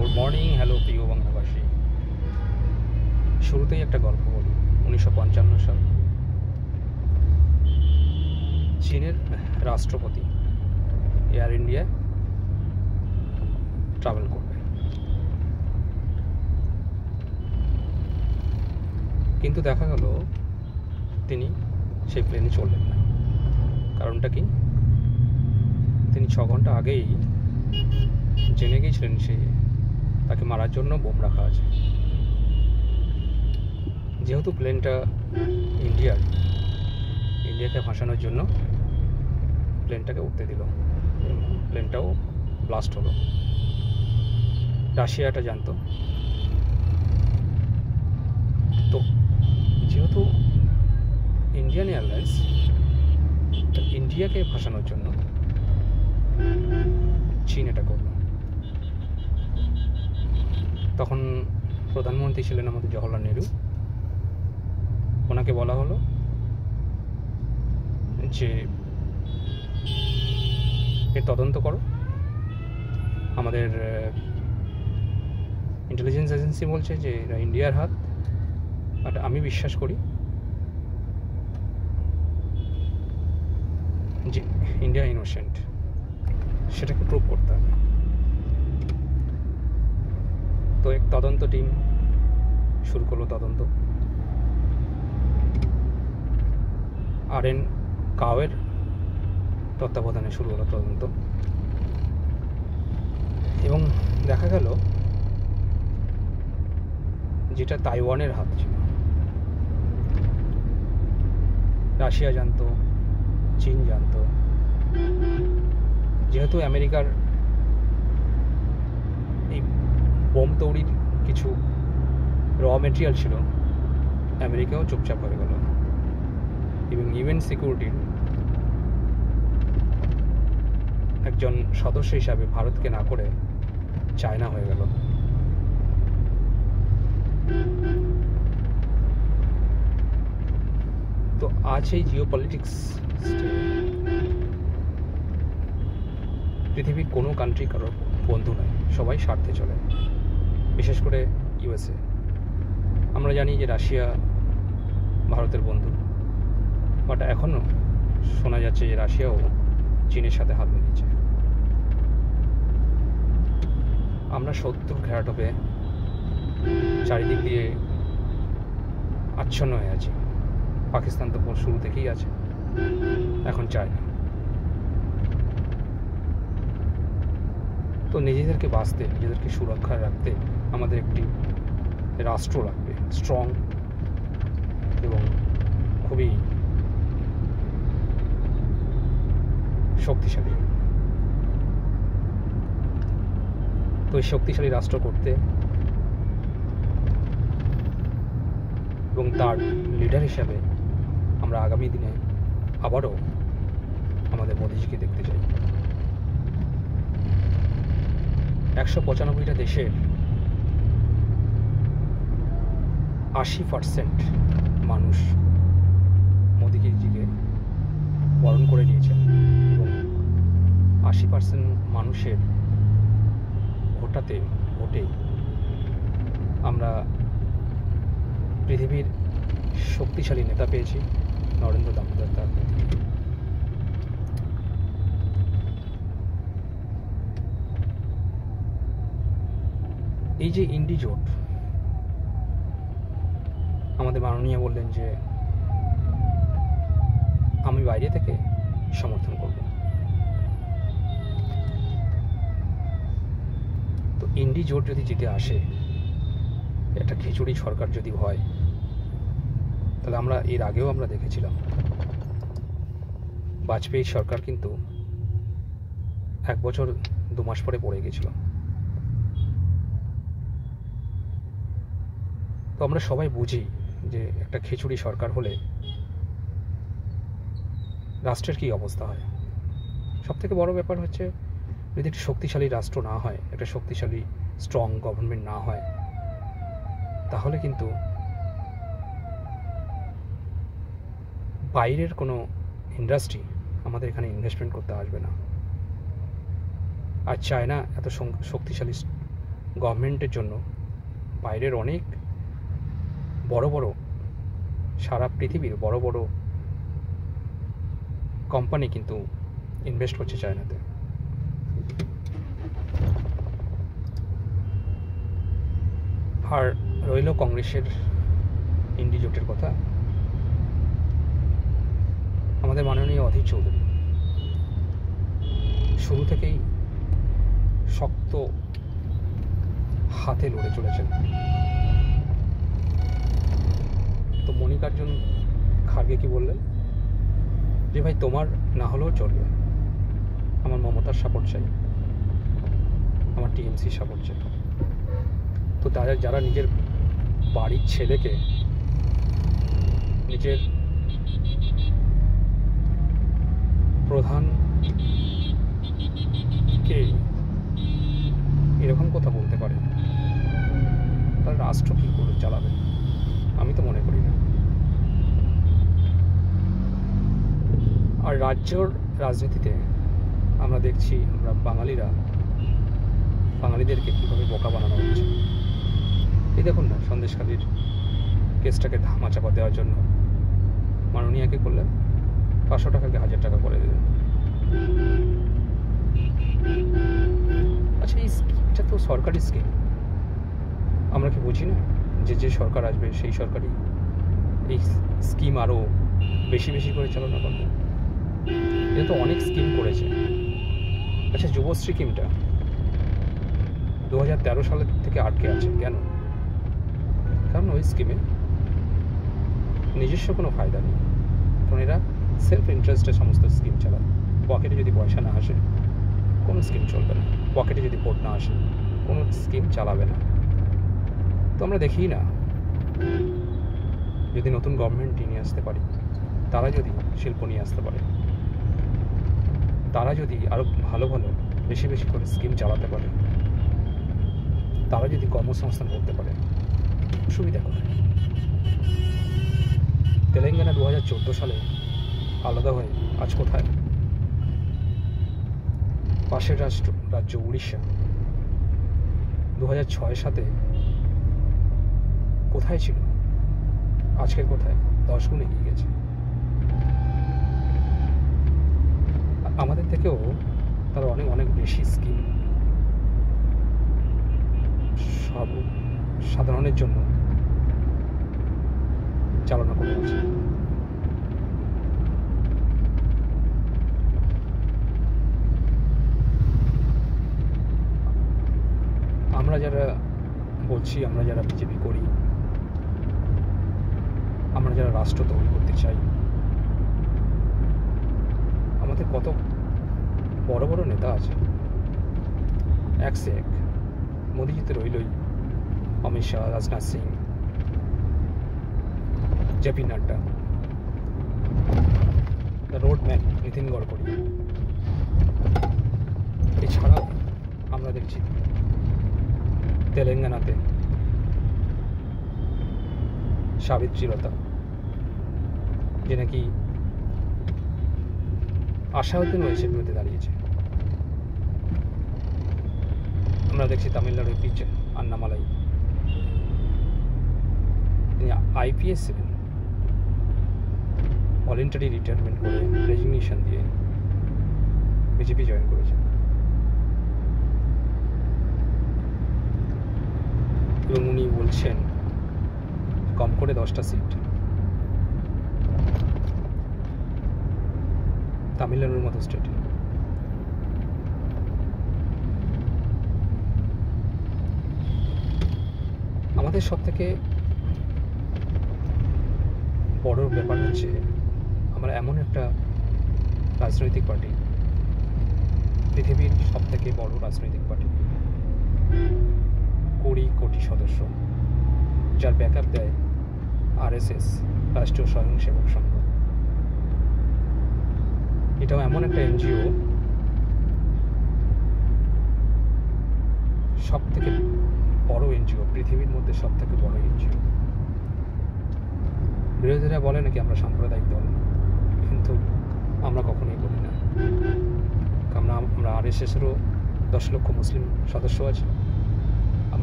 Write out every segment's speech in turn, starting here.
Good morning, hello প্রিয় বাংলাভাষী। শুরুতেই একটা গল্প বলি। 1955 সাল, চীনের রাষ্ট্রপতি এয়ার ইন্ডিয়ায় ট্রাভেল করবে, কিন্তু দেখা গেল তিনি সেই প্লেনে চললেন না। কারণটা কি? তিনি 6 ঘন্টা আগেই জেনে গিয়েছিলেন তাকে মারার জন্য বোম রাখা আছে। যেহেতু প্লেনটা ইন্ডিয়াকে ভাসানোর জন্য প্লেনটাকে উঠতে দিল, প্লেনটাও ব্লাস্ট হলো। রাশিয়া এটা জানতো। তো যেহেতু ইন্ডিয়ান এয়ারলাইন্স ইন্ডিয়াকে ভাসানোর জন্য চীন এটা করলো। তখন প্রধানমন্ত্রী ছিলেন আমাদের জওহরলাল নেহরু। ওনাকে বলা হলো যে এর তদন্ত করো। আমাদের ইন্টেলিজেন্স এজেন্সি বলছে যে এটা ইন্ডিয়ার হাত, বাট আমি বিশ্বাস করি যে ইন্ডিয়া ইনোসেন্ট। সেটাকে প্রুভ করতে হবে। তো এক তদন্ত টিম শুরু করলো তদন্ত। RN কাওয়ের তত্ত্বাবধানে শুরু হলো তদন্ত, এবং দেখা গেল যেটা তাইওয়ানের হাত ছিল। রাশিয়া জানতো, চীন জানতো। যেহেতু আমেরিকার এই বোম তৈরির কিছু র মেটেরিয়াল ছিল, আমেরিকাও চুপচাপ হয়ে গেল, এবং ইউএন সিকিউরিটির একজন সদস্য হিসাবে ভারতকে না করে চায়না হয়ে গেল। তো আজ এই জিওপলিটিক্স পৃথিবীর কোনো কান্ট্রি কারোর বন্ধু নয়, সবাই স্বার্থে চলে, বিশেষ করে USA। আমরা জানি যে রাশিয়া ভারতের বন্ধু, বাট এখনও শোনা যাচ্ছে যে রাশিয়াও চীনের সাথে হাত মিলিয়েছে। আমরা শত্রুর ঘেরাটোপে চারিদিক দিয়ে আচ্ছন্ন হয়ে আছি। পাকিস্তান তো শুরু থেকেই আছে, এখন চায়না। তো নিজেদেরকে বাঁচতে, নিজেদেরকে সুরক্ষা রাখতে আমাদের একটি রাষ্ট্র লাগবে, স্ট্রং এবং খুবই শক্তিশালী। তো এই শক্তিশালী রাষ্ট্র করতে এবং তার লিডার হিসাবে আমরা আগামী দিনে আবারও আমাদের মোদিজিকে দেখতে চাই। 195টা দেশের 80% মানুষ মোদিজিকে বরণ করে নিয়েছেন, এবং 80% মানুষের ভোটে আমরা পৃথিবীর শক্তিশালী নেতা পেয়েছি, নরেন্দ্র দামোদর দাস। এই যে ইন্ডি জোট, আমাদের মাননীয় বললেন যে আমি বাইরে থেকে সমর্থন করব। তো ইন্ডি জোট যদি জিতে আসে, একটা খিচুড়ি সরকার যদি হয়, তাহলে আমরা এর আগেও আমরা দেখেছিলাম বাজপেয়ী সরকার কিন্তু 1 বছর 2 মাস পরে পড়ে গেছিল। তো আমরা সবাই বুঝি যে একটা খিচুড়ি সরকার হলে রাষ্ট্রের কী অবস্থা হয়। সবথেকে বড় ব্যাপার হচ্ছে, যদি একটা শক্তিশালী রাষ্ট্র না হয়, একটা শক্তিশালী স্ট্রং গভর্নমেন্ট না হয়, তাহলে কিন্তু বাইরের কোনো ইন্ডাস্ট্রি আমাদের এখানে ইনভেস্টমেন্ট করতে আসবে না। আর চায়না এত শক্তিশালী গভর্নমেন্টের জন্য বাইরের অনেক বড় বড়, সারা পৃথিবীর বড় বড় কোম্পানি কিন্তু ইনভেস্ট করছে চায়নাতে। আর রইল কংগ্রেসের ইন্ডি জোটের কথা। আমাদের মাননীয় অধীর চৌধুরী শুরু থেকেই শক্ত হাতে লড়ে চলেছেন। তো মল্লিকার্জুন খাড়গে কি বললেন যে ভাই তোমার না হলেও চলবে, আমার মমতার সাপোর্ট চাই, আমার টিএমসির সাপোর্ট চাই। তো তারা যারা নিজের বাড়ির ছেলেকে, নিজের প্রধানকে এরকম কথা বলতে পারে, তার রাষ্ট্র কী করে চালাবে? আমি তো মনে করি না। আর রাজ্যর রাজনীতিতে আমরা দেখছি, আমরা বাঙালিদেরকে কীভাবে বোকা বানানো হচ্ছে। এই দেখুন না, সন্দেশখালির কেসটাকে ধামাচাপা দেওয়ার জন্য মাননীয়াকে করলেন 500 টাকাকে 1000 টাকা করে দেবেন। আচ্ছা, এই স্কিমটা তো সরকারি স্কিম, আমরা কি বুঝি না যে সরকার আসবে সেই সরকারই এই স্কিম আরও বেশি বেশি করে চালনা করবে? এটা তো অনেক স্কিম করেছে। আচ্ছা, যুবশ্রী স্কিমটা 2013 সালের থেকে আটকে আছে কেন? কারণ ওই স্কিমে নিজস্ব কোনো ফায়দা নেই, কারণ এরা সেলফ ইন্টারেস্টে সমস্ত স্কিম চালায়। পকেটে যদি পয়সা না আসে কোনো স্কিম চলবে না, পকেটে যদি ভোট না আসে কোনো স্কিম চালাবে না। তো আমরা দেখি না, যদি নতুন গভর্নমেন্ট নিয়ে আসতে পারি, তারা যদি শিল্প নিয়ে আসতে পারে, তারা যদি আরও ভালো ভালো বেশি বেশি করে স্কিম চালাতে পারে, তারা যদি কর্মসংস্থান করতে পারে, সুবিধা করে। তেলেঙ্গানা 2014 সালে আলাদা হয়ে আজ কোথায়? পাশের রাজ্য উড়িষ্যা 2006 সালে কোথায় ছিল, আজকের কোথায়? 10 গুণ এগিয়ে গেছে। আমাদের থেকেও তারা অনেক অনেক বেশি স্কিম সব সাধারণের জন্য চালনা করে আছে। আমরা যারা বলছি, আমরা যারা বিজেপি করি, আমরা যারা রাষ্ট্র তৈরি করতে চাই, আমাদের কত বড় বড় নেতা আছে, এক সে এক। মোদিজিতে রইলই, Amit Shah, Rajnath Singh, JP Nadda, the roadman Nitin Gadkari. এছাড়াও আমরা দেখছি তেলেঙ্গানাতে সাবিত্রী লতা, যে নাকি আশাউদ্দিন ওয়েসির বিরুদ্ধে দাঁড়িয়েছে। আমরা দেখছি তামিলনাড়ুর পিচে আন্নামালাই, তিনি আইপিএস ছিলেন, ভলেন্টারি রিটায়ারমেন্ট করে রেজিগনেশন দিয়ে বিজেপি জয়েন করেছেন এবং উনি বলছেন কম করে 10টা সিট। তামিলনাড়ুর মতো স্টেটে আমাদের সব থেকে বড় ব্যাপার হচ্ছে আমরা এমন একটা রাজনৈতিক পার্টি, পৃথিবীর সব থেকে বড় রাজনৈতিক পার্টি, 20 কোটি সদস্য, যার ব্যাকআপ দেয় আরএসএস, রাষ্ট্রীয় স্বয়ংসেবক সংঘ। এটাও এমন একটা এনজিও, সব থেকে বড় এনজিও, পৃথিবীর মধ্যে সব থেকে বড় এনজিও। বিরোধীরা বলে নাকি আমরা সাম্প্রদায়িক দল, কিন্তু আমরা কখনোই বলি না। কারণ আমরা আরএসএসেরও 10 লক্ষ মুসলিম সদস্য আছে,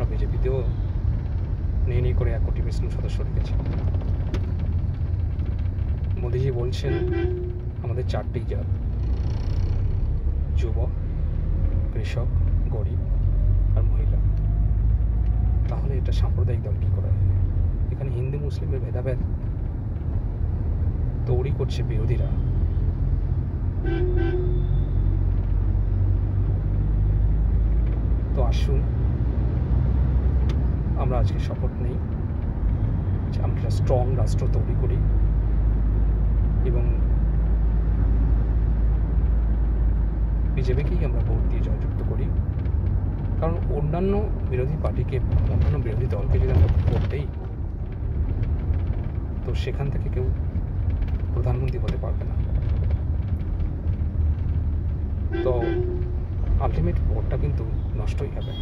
আমরা বিজেপিতেও নেই করে 1 কোটি মুসলিম সদস্য রেখেছি। মোদিজি বলছেন আমাদের 4টি জাত, যুবক, কৃষক, গরিব আর মহিলা। তাহলে এটা সাম্প্রদায়িক দল কী করে? এখানে হিন্দু মুসলিমের ভেদাভেদ তৈরি করছে বিরোধীরা। তো আসুন আমরা আজকে শপথ নেই যে আমরা স্ট্রং রাষ্ট্র তৈরি করি এবং বিজেপিকেই আমরা ভোট দিয়ে জয়যুক্ত করি। কারণ অন্যান্য বিরোধী পার্টিকে, অন্যান্য বিরোধী দলকে যদি আমরা ভোট দিই, তো সেখান থেকে কেউ প্রধানমন্ত্রী হতে পারবে না। তো আলটিমেট ভোটটা কিন্তু নষ্টই হবে।